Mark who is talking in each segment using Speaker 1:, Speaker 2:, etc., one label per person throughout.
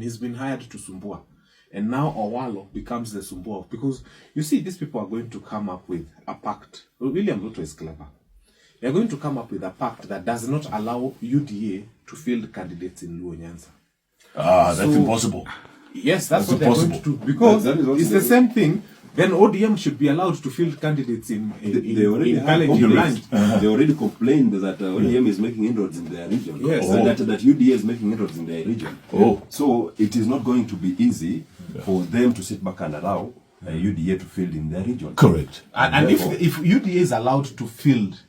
Speaker 1: he's been hired to Sumbua. And now Owalo becomes the Sumbua. Because, you see, these people are going to come up with a pact. William Ruto is clever. They're going to come up with a pact that does not allow UDA to field candidates in Luo Nyanza.
Speaker 2: That's impossible.
Speaker 1: Yes, that's what they're going to do. Because it's the same thing. Then ODM should be allowed to field candidates in
Speaker 3: They already complained that ODM is making inroads in their region.
Speaker 1: Yes.
Speaker 3: That UDA is making inroads in their region. So it is not going to be easy for them to sit back and allow UDA to field in their region.
Speaker 2: Correct.
Speaker 1: And if UDA is allowed to field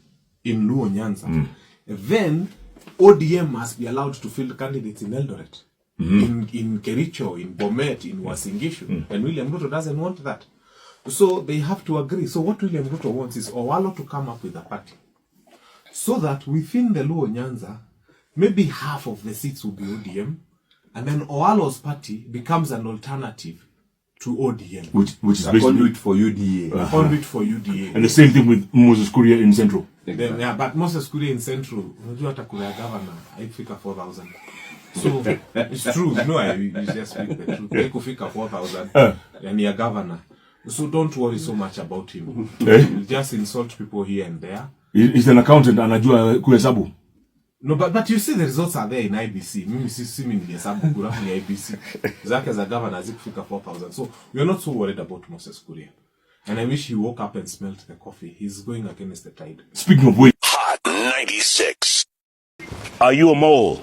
Speaker 1: in Luo Nyanza, then ODM must be allowed to field candidates in Eldoret, in Kericho, in Bomet, in Wasingishu. And William Ruto doesn't want that. So they have to agree. So what William Ruto wants is Owalo to come up with a party, so that within the Luo Nyanza, maybe half of the seats will be ODM, and then Owalo's party becomes an alternative to ODM.
Speaker 2: Which is
Speaker 3: a conduit for UDA.
Speaker 1: A conduit for UDA.
Speaker 2: And the same thing with Moses Kuria in Central.
Speaker 1: Then, yeah, but Moses Kuria in Central, unajua hata kura governor, haikufika 4,000. So, it's true. You just speak the truth. Haikufika 4,000, and you're governor. So don't worry so much about him. You just insult people here and there.
Speaker 2: He's an accountant, anajua kuhesabu.
Speaker 1: No, but you see the results are there in IBC. Mimi nilihesabu kura ni IBC. Zake za governor zikufika 4,000. So we're not so worried about Moses Kuria. And I wish he woke up and smelled the coffee. He's going against the tide.
Speaker 2: Speaking of which,
Speaker 4: Hot 96. Are you a mole?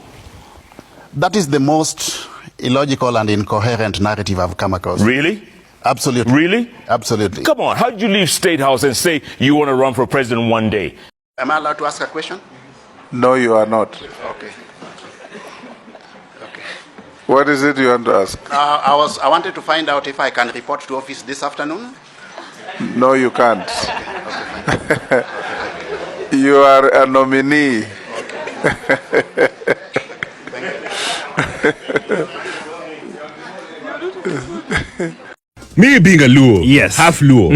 Speaker 5: That is the most illogical and incoherent narrative I've come across.
Speaker 4: Really?
Speaker 5: Absolutely.
Speaker 4: Really?
Speaker 5: Absolutely.
Speaker 4: Come on, how did you leave State House and say you want to run for president one day?
Speaker 5: Am I allowed to ask a question?
Speaker 6: No, you are not.
Speaker 5: Okay.
Speaker 6: What is it you want to ask?
Speaker 5: I wanted to find out if I can report to office this afternoon.
Speaker 6: No, you can't. You are a nominee.
Speaker 7: Me being a Luo,
Speaker 8: yes,
Speaker 7: half Luo,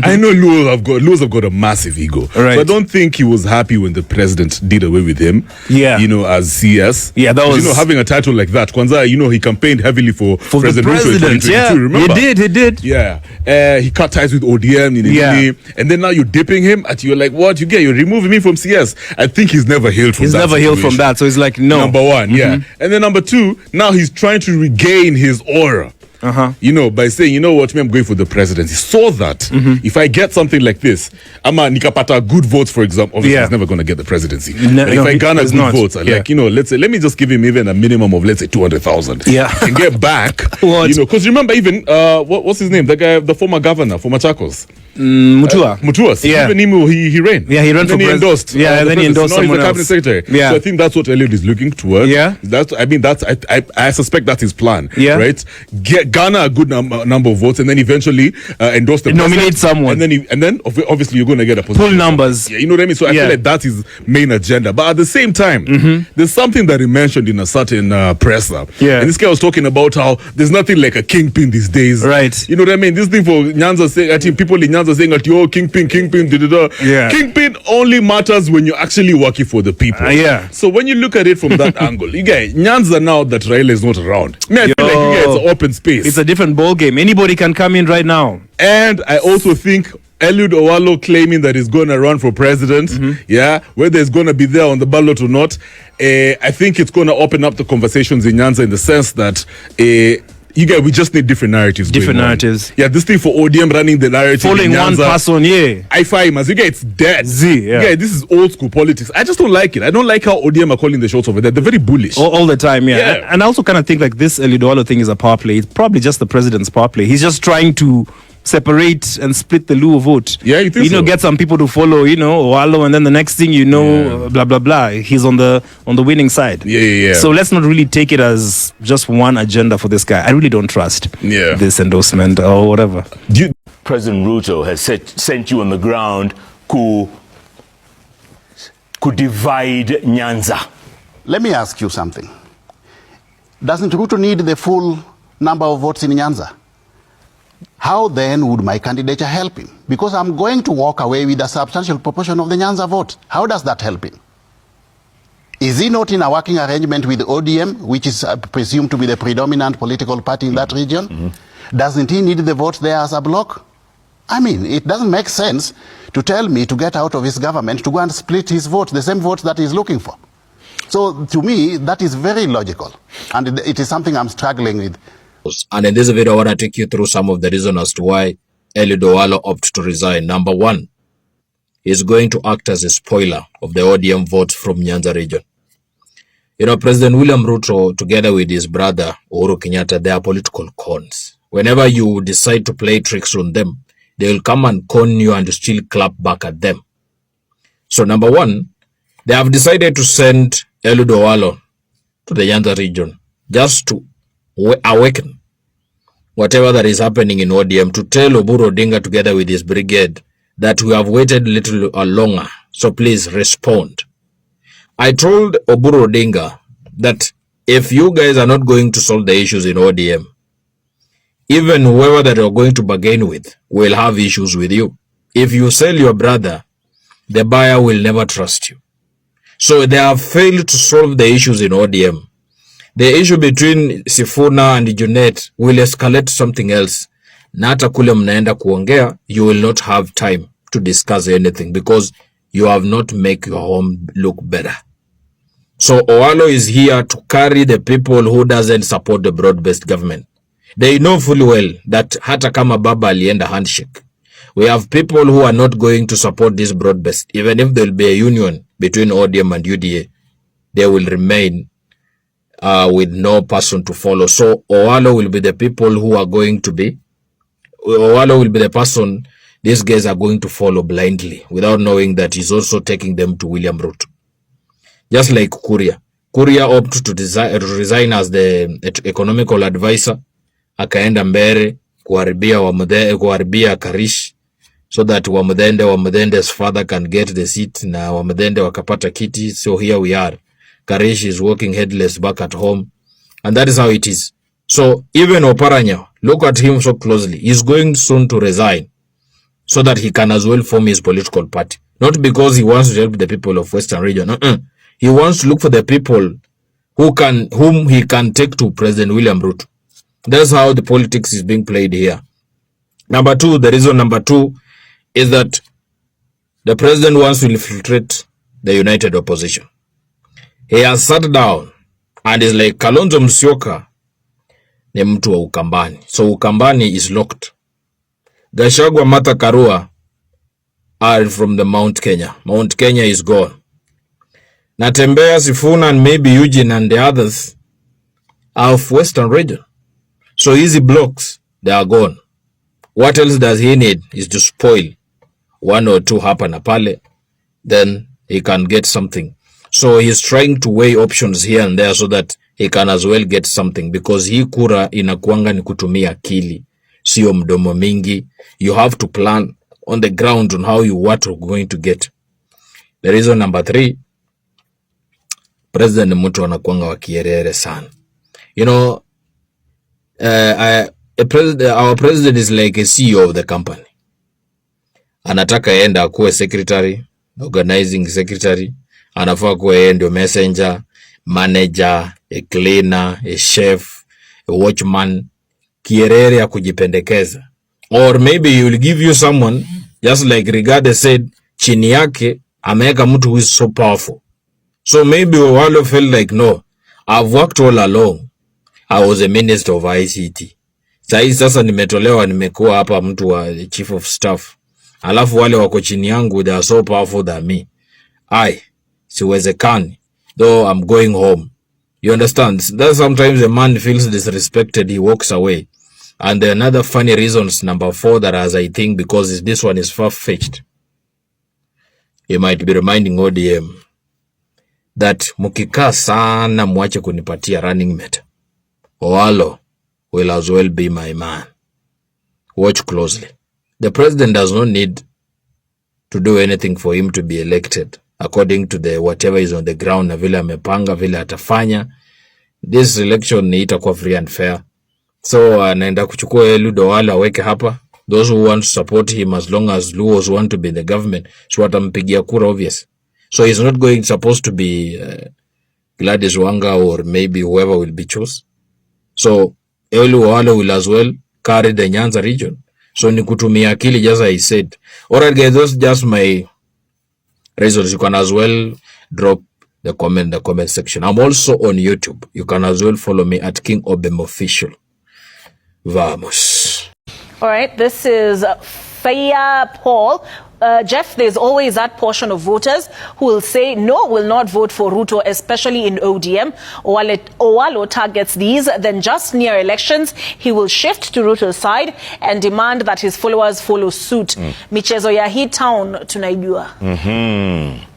Speaker 7: I know Luos have got a massive ego.
Speaker 8: Right.
Speaker 7: So I don't think he was happy when the president did away with him.
Speaker 8: Yeah.
Speaker 7: As CS.
Speaker 8: Yeah, that was.
Speaker 7: Having a title like that. Kwanzaa, he campaigned heavily for
Speaker 8: President Ruto in 2022. Yeah,
Speaker 7: remember?
Speaker 8: he did.
Speaker 7: Yeah. He cut ties with ODM. And then now you're dipping him at you're like, what you get? You're removing me from CS. I think he's never healed from that.
Speaker 8: He's never healed from that. So he's like, no.
Speaker 7: Number one, yeah. And then number two, now he's trying to regain his aura. By saying, you know what, I'm going for the presidency. So that if I get something like this, nikapata good votes, for example, obviously he's never going to get the presidency. But if I garner good votes, let's say, let me just give him even a minimum of, let's say, 200,000.
Speaker 8: Yeah.
Speaker 7: And get back, because remember even, what's his name? The guy, the former governor for Machakos. Mutua.
Speaker 8: Yeah.
Speaker 7: Even him, he ran.
Speaker 8: Yeah, he ran for president.
Speaker 7: Endorsed.
Speaker 8: Yeah, and then he endorsed someone else.
Speaker 7: He's the cabinet secretary.
Speaker 8: Yeah.
Speaker 7: So I think that's what Eliud is looking towards.
Speaker 8: Yeah.
Speaker 7: I suspect that's his plan.
Speaker 8: Yeah.
Speaker 7: Right? Garner a good number of votes and then eventually endorse the
Speaker 8: nominate someone.
Speaker 7: And then obviously you're going to get a position.
Speaker 8: Pull numbers.
Speaker 7: Yeah, you know what I mean? So I feel like that's his main agenda. But at the same time, there's something that he mentioned in a certain presser.
Speaker 8: Yeah.
Speaker 7: And this guy was talking about how there's nothing like a kingpin these days.
Speaker 8: Right.
Speaker 7: You know what I mean? This thing for Nyanza saying, I think people in Nyanza saying that, kingpin,
Speaker 8: Yeah.
Speaker 7: Kingpin only matters when you're actually working for the people.
Speaker 8: Yeah.
Speaker 7: So when you look at it from that angle, you get Nyanza now that Raila is not around. I feel like it's an open space.
Speaker 8: It's a different ball game. Anybody can come in right now.
Speaker 7: And I also think Eliud Owalo claiming that he's going to run for president, whether he's going to be there on the ballot or not, I think it's going to open up the conversations in Nyanza in the sense that we just need different narratives.
Speaker 8: Different narratives.
Speaker 7: Yeah, this thing for ODM running the narrative.
Speaker 8: Following one person,
Speaker 7: I find as it's dead.
Speaker 8: Yeah,
Speaker 7: this is old school politics. I just don't like it. I don't like how ODM are calling the shots over there. They're very bullish.
Speaker 8: All the time, yeah. And I also kind of think like this Eliud Owalo thing is a power play. It's probably just the president's power play. He's just trying to separate and split the Luo vote.
Speaker 7: Yeah, you think so?
Speaker 8: Get some people to follow, Owalo, and then the next thing blah blah blah. He's on the winning side.
Speaker 7: Yeah.
Speaker 8: So let's not really take it as just one agenda for this guy. I really don't trust this endorsement or whatever.
Speaker 4: President Ruto has sent you on the ground could divide Nyanza.
Speaker 5: Let me ask you something. Doesn't Ruto need the full number of votes in Nyanza? How then would my candidature help him? Because I'm going to walk away with a substantial proportion of the Nyanza vote. How does that help him? Is he not in a working arrangement with ODM, which is presumed to be the predominant political party in that region? Doesn't he need the votes there as a bloc? I mean, it doesn't make sense to tell me to get out of his government to go and split his votes, the same votes that he's looking for. So to me, that is very logical. And it is something I'm struggling with.
Speaker 9: And in this video, I want to take you through some of the reasons as to why Eliud Owalo opted to resign. Number one, he's going to act as a spoiler of the ODM votes from Nyanza region. You know, President William Ruto, together with his brother Uhuru Kenyatta, they are political cons. Whenever you decide to play tricks on them, they will come and con you and still clap back at them. So number one, they have decided to send Eliud Owalo to the Nyanza region just to awaken whatever that is happening in ODM, to tell Oburu Odinga together with his brigade that we have waited a little longer, so please respond. I told Oburu Odinga that if you guys are not going to solve the issues in ODM, even whoever that you're going to bargain with will have issues with you. If you sell your brother, the buyer will never trust you. So they have failed to solve the issues in ODM. The issue between Sifuna and Junet will escalate to something else. Na hata kule mnaenda kuongea, you will not have time to discuss anything because you have not make your home look better. So Owalo is here to carry the people who doesn't support the broad-based government. They know fully well that hata kama baba alienda handshake, we have people who are not going to support this broad-based. Even if there will be a union between ODM and UDA, they will remain with no person to follow. So Owalo will be the people who are going to be, Owalo will be the person these guys are going to follow blindly without knowing that he's also taking them to William Ruto. Just like Kuria. Kuria opted to resign as the economical advisor. Akaenda mbere kuharibia Karish so that Wamudende's father can get the seat na Wamudende wakapata kiti. So here we are. Karish is walking headless back at home. And that is how it is. So even Oparanya, look at him so closely. He's going soon to resign so that he can as well form his political party. Not because he wants to help the people of Western region. He wants to look for the people whom he can take to President William Ruto. That's how the politics is being played here. Number two, the reason number two is that the president wants to infiltrate the united opposition. He has sat down and is like, Kalonzo Musyoka ni mtu wa Ukambani. So Ukambani is locked. Gachagua, Martha Karua are from the Mount Kenya. Mount Kenya is gone. Natembeya, Sifuna, and maybe Eugene and the others are of Western region. So easy blocks, they are gone. What else does he need is to spoil one or two hapa na pale, then he can get something. So he's trying to weigh options here and there so that he can as well get something, because hii kura inakuanga ni kutumia akili, sio mdomo mingi. You have to plan on the ground on how what you're going to get. The reason number three, President mtu anakuanga wa kierere sana. You know, our president is like a CEO of the company. Anataka enda akuwe secretary, organizing secretary. Anafaa kuwe ndio messenger, manager, a cleaner, a chef, a watchman. Kierere ya kujipendekeza. Or maybe he will give you someone, just like Rigade said, chini yake ameweka mtu who is so powerful. So maybe Owalo felt like, no, I've worked all along. I was a minister of ICT. Sasa nimetolewa, nimekuwa hapa mtu wa chief of staff. Alafu wale wako chini yangu, they are so powerful than me. Siwezekani. Though I'm going home. You understand? That sometimes a man feels disrespected, he walks away. And the another funny reasons, number four, that as I think, because this one is far-fetched. You might be reminding ODM that mukika sana mwache kunipatia running mate. Owalo will as well be my man. Watch closely. The president does not need to do anything for him to be elected. According to the whatever is on the ground, na vile amepanga, vile atafanya, this election ni itakuwa free and fair. So anaenda kuchukua Eliud Owalo aweke hapa. Those who want to support him, as long as Luos want to be in the government, so watampigia kura obvious. So he's not supposed to be Gladys Wanga or maybe whoever will be chosen. So Owalo will as well carry the Nyanza region. So ni kutumia akili, just as I said. Alright guys, those just my reasons. You can as well drop the comment section. I'm also on YouTube. You can as well follow me at King Obem Official. Vamos.
Speaker 10: All right, this is Fair Paul. Jeff, there's always that portion of voters who will say no, will not vote for Ruto, especially in ODM. Owalo targets these, then just near elections, he will shift to Ruto's side and demand that his followers follow suit. Michezo ya hii town tunaijua.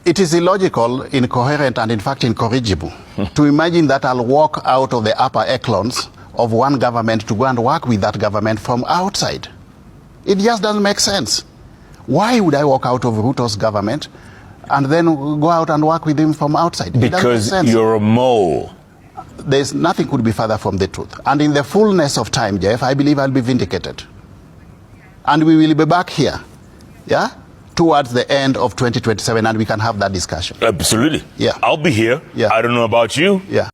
Speaker 5: It is illogical, incoherent, and in fact incorrigible to imagine that I'll walk out of the upper echelons of one government to go and work with that government from outside. It just doesn't make sense. Why would I walk out of Ruto's government and then go out and work with him from outside?
Speaker 4: Because you're a mole.
Speaker 5: There's nothing could be further from the truth. And in the fullness of time, Jeff, I believe I'll be vindicated. And we will be back here, yeah, towards the end of 2027, and we can have that discussion.
Speaker 4: Absolutely.
Speaker 5: Yeah.
Speaker 4: I'll be here.
Speaker 5: Yeah.
Speaker 4: I don't know about you.
Speaker 5: Yeah.